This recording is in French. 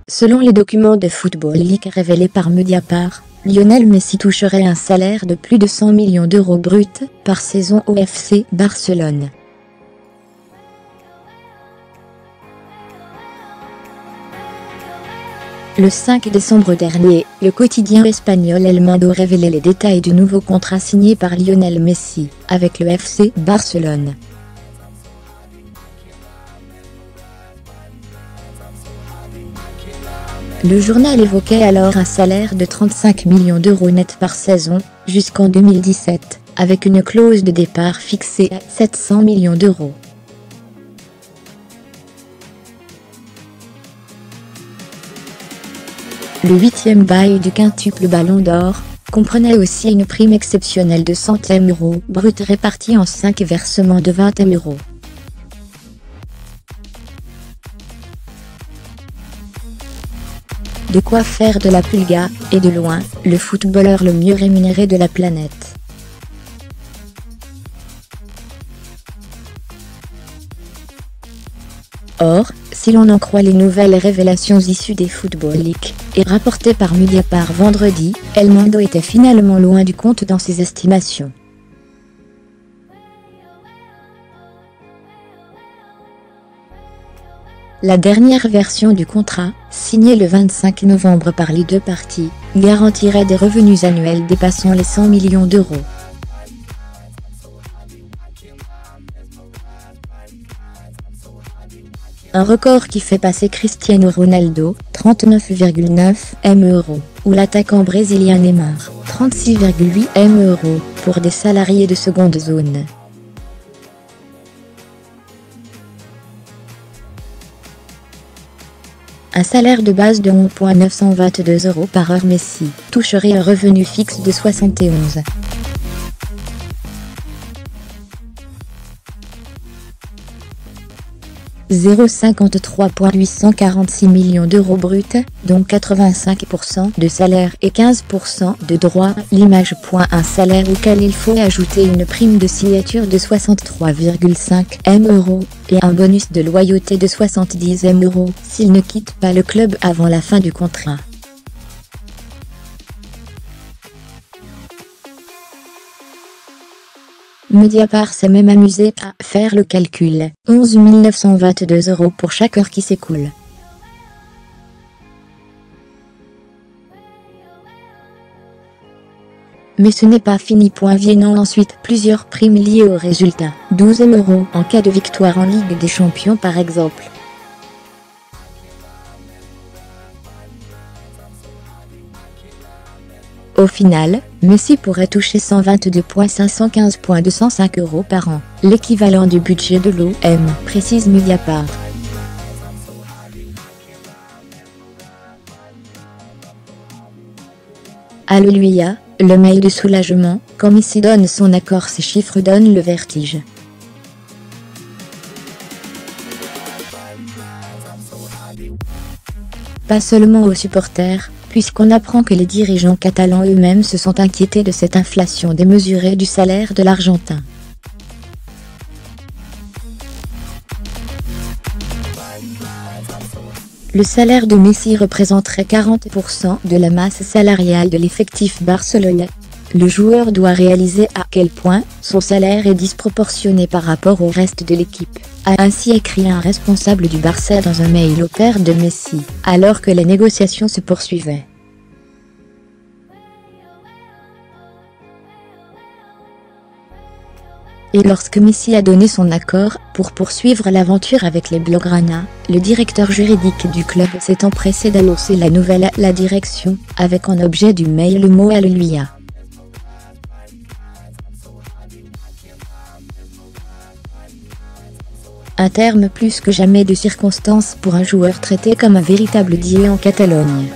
Selon les documents de Football League révélés par Mediapart, Lionel Messi toucherait un salaire de plus de 100 millions d'euros bruts par saison au FC Barcelone. Le 5 décembre dernier, le quotidien espagnol El Mundo révélait les détails du nouveau contrat signé par Lionel Messi avec le FC Barcelone. Le journal évoquait alors un salaire de 35 millions d'euros net par saison, jusqu'en 2017, avec une clause de départ fixée à 700 millions d'euros. Le 8e bail du quintuple Ballon d'Or comprenait aussi une prime exceptionnelle de 100 € brut répartie en 5 versements de 20 €. De quoi faire de la Pulga, et de loin, le footballeur le mieux rémunéré de la planète. Or, si l'on en croit les nouvelles révélations issues des Football League, et rapportées par Mediapart vendredi, El Mundo était finalement loin du compte dans ses estimations. La dernière version du contrat, signée le 25 novembre par les deux parties, garantirait des revenus annuels dépassant les 100 millions d'euros. Un record qui fait passer Cristiano Ronaldo, 39,9 M €, ou l'attaquant brésilien Neymar, 36,8 M € pour des salariés de seconde zone. Un salaire de base de 11,922 € par heure. Messi toucherait un revenu fixe de 71 ,53,846 millions d'euros bruts, dont 85% de salaire et 15% de droits. L'image. Un salaire auquel il faut ajouter une prime de signature de 63,5 M € et un bonus de loyauté de 70 M € s'il ne quitte pas le club avant la fin du contrat. Mediapart s'est même amusé à faire le calcul, 11 922 € pour chaque heure qui s'écoule. Mais ce n'est pas fini. Viennent ensuite plusieurs primes liées aux résultats, 12 M € en cas de victoire en Ligue des Champions par exemple. Au final, Messi pourrait toucher 122,515,205 € par an, l'équivalent du budget de l'OM, précise Mediapart. Alléluia, le mail de soulagement, quand Messi donne son accord, ces chiffres donnent le vertige. Pas seulement aux supporters, puisqu'on apprend que les dirigeants catalans eux-mêmes se sont inquiétés de cette inflation démesurée du salaire de l'Argentin. Le salaire de Messi représenterait 40% de la masse salariale de l'effectif barcelonais. Le joueur doit réaliser à quel point son salaire est disproportionné par rapport au reste de l'équipe, a ainsi écrit un responsable du Barça dans un mail au père de Messi, alors que les négociations se poursuivaient. Et lorsque Messi a donné son accord pour poursuivre l'aventure avec les Blaugrana, le directeur juridique du club s'est empressé d'annoncer la nouvelle à la direction, avec en objet du mail le mot Alléluia. Un terme plus que jamais de circonstance pour un joueur traité comme un véritable dieu en Catalogne.